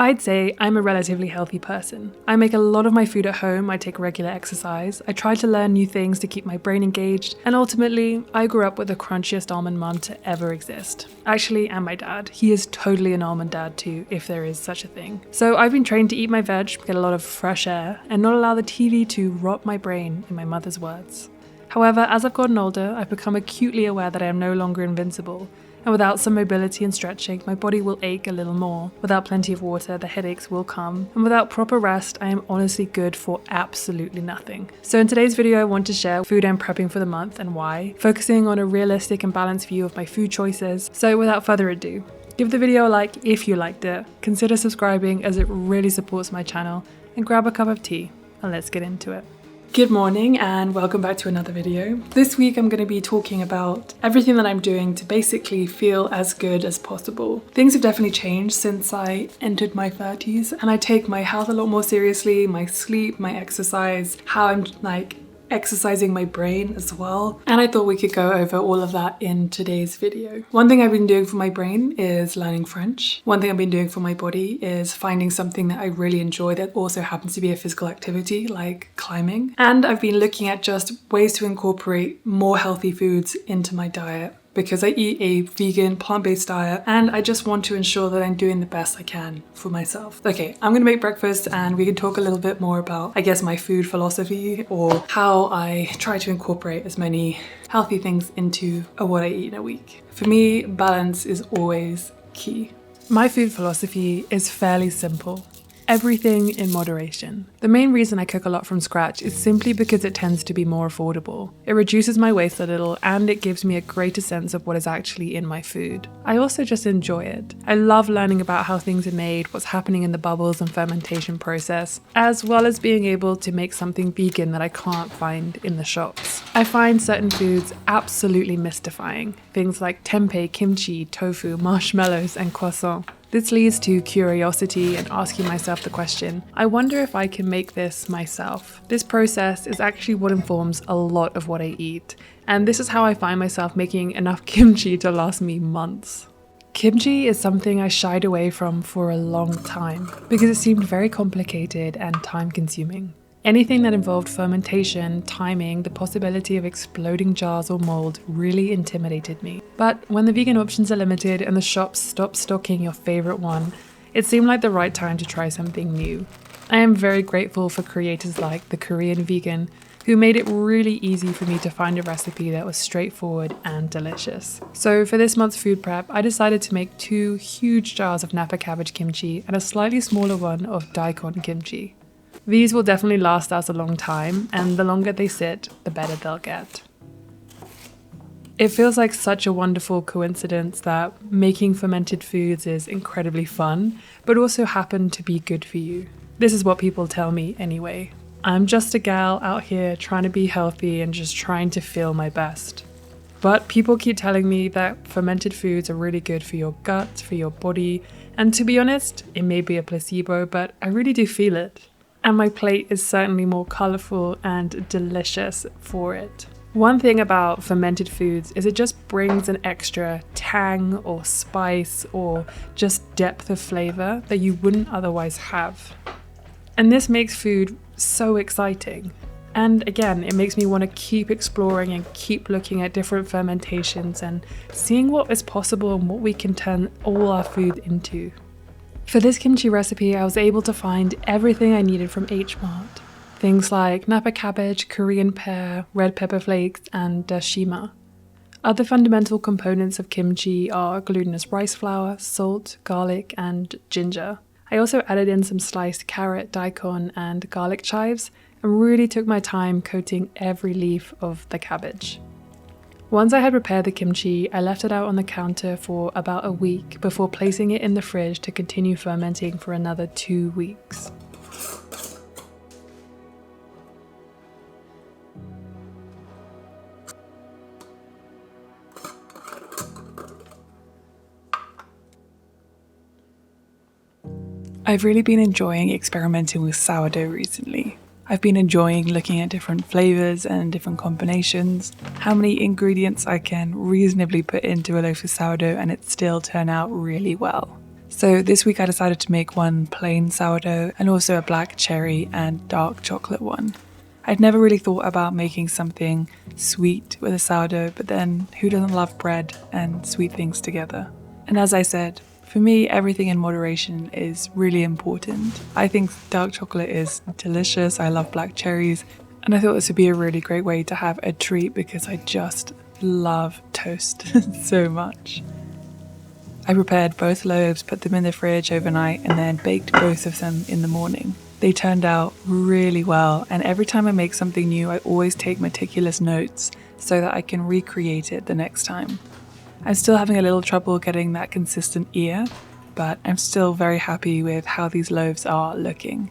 I'd say I'm a relatively healthy person. I make a lot of my food at home, I take regular exercise, I try to learn new things to keep my brain engaged, and ultimately, I grew up with the crunchiest almond mum to ever exist. Actually, and my dad. He is totally an almond dad too, if there is such a thing. So I've been trained to eat my veg, get a lot of fresh air, and not allow the TV to rot my brain, in my mother's words. However, as I've gotten older, I've become acutely aware that I am no longer invincible. And without some mobility and stretching, my body will ache a little more. Without plenty of water, the headaches will come. And without proper rest, I am honestly good for absolutely nothing. So in today's video, I want to share food I'm prepping for the month and why, focusing on a realistic and balanced view of my food choices. So without further ado, give the video a like if you liked it, consider subscribing as it really supports my channel, and grab a cup of tea, and let's get into it. Good morning and welcome back to another video. This week I'm going to be talking about everything that I'm doing to basically feel as good as possible. Things have definitely changed since I entered my 30s and I take my health a lot more seriously, my sleep, my exercise, how I'm exercising my brain as well. And I thought we could go over all of that in today's video. One thing I've been doing for my brain is learning French. One thing I've been doing for my body is finding something that I really enjoy that also happens to be a physical activity like climbing. And I've been looking at just ways to incorporate more healthy foods into my diet, because I eat a vegan, plant-based diet and I just want to ensure that I'm doing the best I can for myself. Okay, I'm gonna make breakfast and we can talk a little bit more about, I guess, my food philosophy or how I try to incorporate as many healthy things into what I eat in a week. For me, balance is always key. My food philosophy is fairly simple. Everything in moderation. The main reason I cook a lot from scratch is simply because it tends to be more affordable. It reduces my waste a little and it gives me a greater sense of what is actually in my food. I also just enjoy it. I love learning about how things are made, what's happening in the bubbles and fermentation process, as well as being able to make something vegan that I can't find in the shops. I find certain foods absolutely mystifying. Things like tempeh, kimchi, tofu, marshmallows, and croissant. This leads to curiosity and asking myself the question, I wonder if I can make this myself. This process is actually what informs a lot of what I eat, and this is how I find myself making enough kimchi to last me months. Kimchi is something I shied away from for a long time because it seemed very complicated and time-consuming. Anything that involved fermentation, timing, the possibility of exploding jars or mold really intimidated me. But when the vegan options are limited and the shops stop stocking your favorite one, it seemed like the right time to try something new. I am very grateful for creators like The Korean Vegan, who made it really easy for me to find a recipe that was straightforward and delicious. So for this month's food prep, I decided to make 2 huge jars of Napa cabbage kimchi and a slightly smaller one of daikon kimchi. These will definitely last us a long time, and the longer they sit, the better they'll get. It feels like such a wonderful coincidence that making fermented foods is incredibly fun, but also happen to be good for you. This is what people tell me anyway. I'm just a gal out here trying to be healthy and just trying to feel my best. But people keep telling me that fermented foods are really good for your gut, for your body, and to be honest, it may be a placebo, but I really do feel it. And my plate is certainly more colourful and delicious for it. One thing about fermented foods is it just brings an extra tang or spice or just depth of flavour that you wouldn't otherwise have. And this makes food so exciting. And again, it makes me want to keep exploring and keep looking at different fermentations and seeing what is possible and what we can turn all our food into. For this kimchi recipe, I was able to find everything I needed from H-Mart. Things like Napa cabbage, Korean pear, red pepper flakes, and dashima. Other fundamental components of kimchi are glutinous rice flour, salt, garlic, and ginger. I also added in some sliced carrot, daikon, and garlic chives, and really took my time coating every leaf of the cabbage. Once I had prepared the kimchi, I left it out on the counter for about a week before placing it in the fridge to continue fermenting for another 2 weeks. I've really been enjoying experimenting with sourdough recently. I've been enjoying looking at different flavours and different combinations, how many ingredients I can reasonably put into a loaf of sourdough and it still turn out really well. So this week I decided to make one plain sourdough and also a black cherry and dark chocolate one. I'd never really thought about making something sweet with a sourdough, but then who doesn't love bread and sweet things together? And as I said, for me, everything in moderation is really important. I think dark chocolate is delicious. I love black cherries. And I thought this would be a really great way to have a treat because I just love toast so much. I prepared both loaves, put them in the fridge overnight, and then baked both of them in the morning. They turned out really well, and every time I make something new, I always take meticulous notes so that I can recreate it the next time. I'm still having a little trouble getting that consistent ear, but I'm still very happy with how these loaves are looking.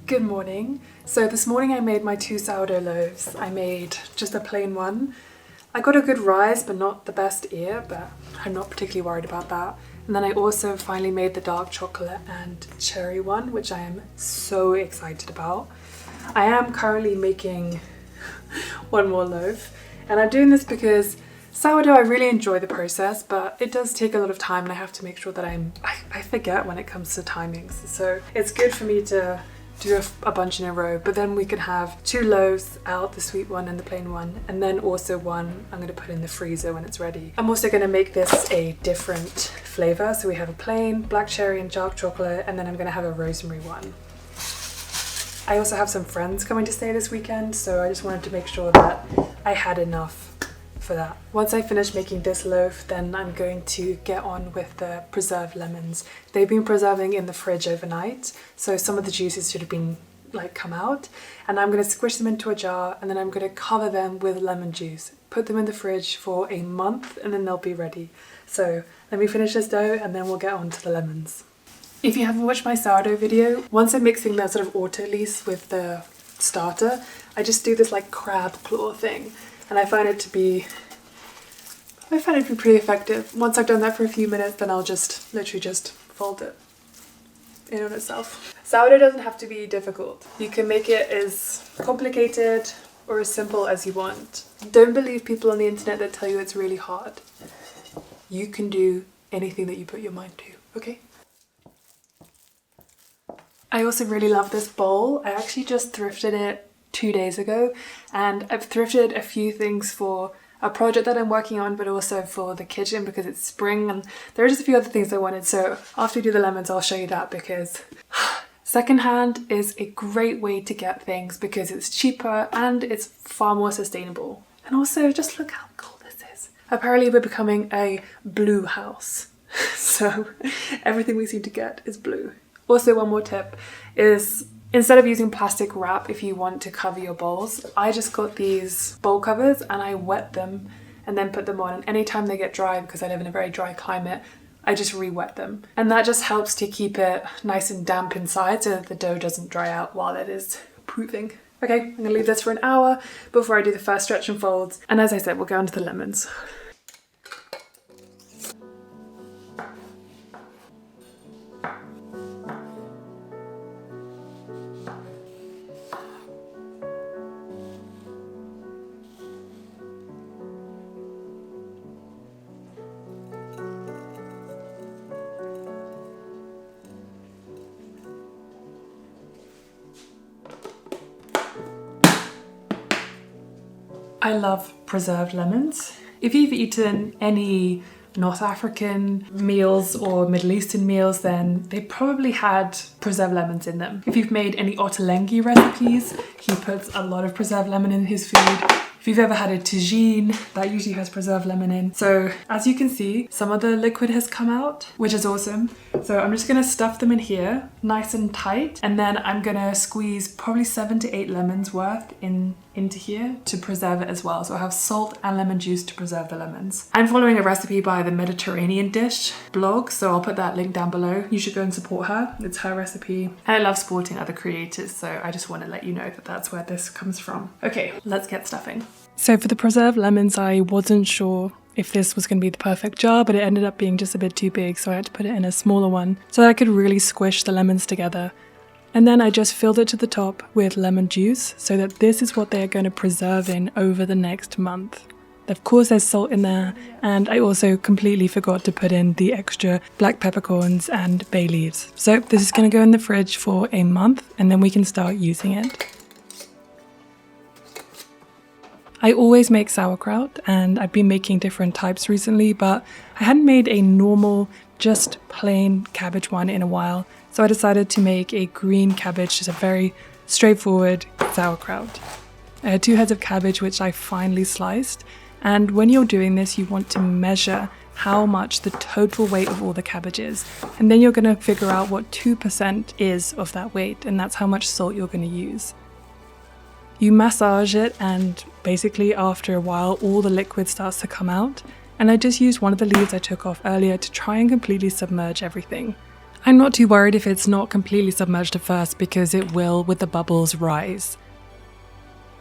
Good morning. So this morning I made my 2 sourdough loaves. I made just a plain one. I got a good rise, but not the best ear, but I'm not particularly worried about that. And then I also finally made the dark chocolate and cherry one, which I am so excited about. I am currently making one more loaf, and I'm doing this because sourdough, I really enjoy the process, but it does take a lot of time and I have to make sure that I forget when it comes to timings. So it's good for me to do a bunch in a row, but then we can have 2 loaves out, the sweet one and the plain one, and then also one I'm going to put in the freezer when it's ready. I'm also going to make this a different flavour, so we have a plain, black cherry and dark chocolate, and then I'm going to have a rosemary one. I also have some friends coming to stay this weekend, so I just wanted to make sure that I had enough for that. Once I finish making this loaf, then I'm going to get on with the preserved lemons. They've been preserving in the fridge overnight, so some of the juices should have been come out, and I'm going to squish them into a jar and then I'm going to cover them with lemon juice, put them in the fridge for a month, and then they'll be ready. So let me finish this dough and then we'll get on to the lemons. If you haven't watched my sourdough video, once I'm mixing the sort of autolyse with the starter, I just do this like crab claw thing. And I find it to be pretty effective. Once I've done that for a few minutes, then I'll just literally just fold it in on itself. Sourdough doesn't have to be difficult. You can make it as complicated or as simple as you want. Don't believe people on the internet that tell you it's really hard. You can do anything that you put your mind to, okay? I also really love this bowl. I actually just thrifted it 2 days ago, and I've thrifted a few things for a project that I'm working on, but also for the kitchen because it's spring and there are just a few other things I wanted. So after we do the lemons, I'll show you that, because secondhand is a great way to get things because it's cheaper and it's far more sustainable. And also just look how cool this is. Apparently we're becoming a blue house. So everything we seem to get is blue. Also, one more tip is, instead of using plastic wrap if you want to cover your bowls, I just got these bowl covers and I wet them and then put them on. And anytime they get dry, because I live in a very dry climate, I just re-wet them. And that just helps to keep it nice and damp inside so that the dough doesn't dry out while it is proofing. Okay, I'm gonna leave this for an hour before I do the first stretch and folds. And as I said, we'll go on to the lemons. I love preserved lemons. If you've eaten any North African meals or Middle Eastern meals, then they probably had preserved lemons in them. If you've made any ottolenghi recipes, he puts a lot of preserved lemon in his food. If you've ever had a tagine, that usually has preserved lemon in. So as you can see, some of the liquid has come out, which is awesome. So I'm just gonna stuff them in here, nice and tight, and then I'm gonna squeeze probably 7 to 8 lemons worth into here to preserve it as well. So I have salt and lemon juice to preserve the lemons. I'm following a recipe by the Mediterranean Dish blog, so I'll put that link down below. You should go and support her. It's her recipe. And I love supporting other creators, so I just want to let you know that that's where this comes from. Okay, let's get stuffing. So for the preserved lemons, I wasn't sure if this was going to be the perfect jar, but it ended up being just a bit too big, so I had to put it in a smaller one so that I could really squish the lemons together. And then I just filled it to the top with lemon juice so that this is what they're going to preserve in over the next month. Of course there's salt in there, and I also completely forgot to put in the extra black peppercorns and bay leaves. So this is going to go in the fridge for a month and then we can start using it. I always make sauerkraut, and I've been making different types recently, but I hadn't made a normal, just plain cabbage one in a while, so I decided to make a green cabbage, just a very straightforward sauerkraut. I had 2 heads of cabbage which I finely sliced, and when you're doing this you want to measure how much the total weight of all the cabbage is, and then you're going to figure out what 2% is of that weight, and that's how much salt you're going to use. You massage it, and basically after a while all the liquid starts to come out, and I just used one of the leaves I took off earlier to try and completely submerge everything. I'm not too worried if it's not completely submerged at first, because it will with the bubbles rise.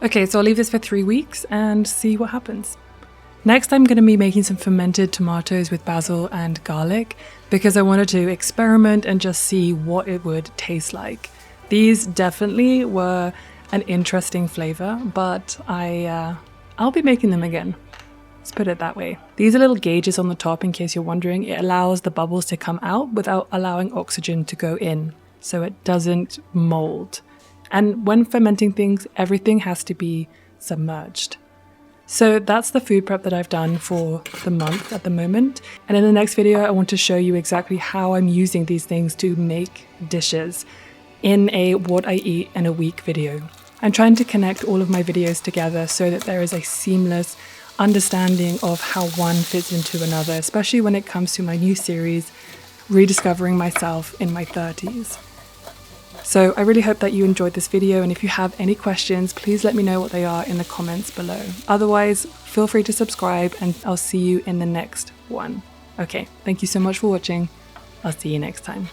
Okay, so I'll leave this for 3 weeks and see what happens. Next I'm going to be making some fermented tomatoes with basil and garlic, because I wanted to experiment and just see what it would taste like. These definitely were an interesting flavor, but I'll be making them again. Let's put it that way. These are little gauges on the top in case you're wondering. It allows the bubbles to come out without allowing oxygen to go in, so it doesn't mold. And when fermenting things, everything has to be submerged. So that's the food prep that I've done for the month at the moment. And in the next video, I want to show you exactly how I'm using these things to make dishes in a what I eat in a week video. I'm trying to connect all of my videos together so that there is a seamless understanding of how one fits into another, especially when it comes to my new series, Rediscovering Myself in My 30s. So I really hope that you enjoyed this video, and if you have any questions, please let me know what they are in the comments below. Otherwise, feel free to subscribe, and I'll see you in the next one. Okay, thank you so much for watching. I'll see you next time.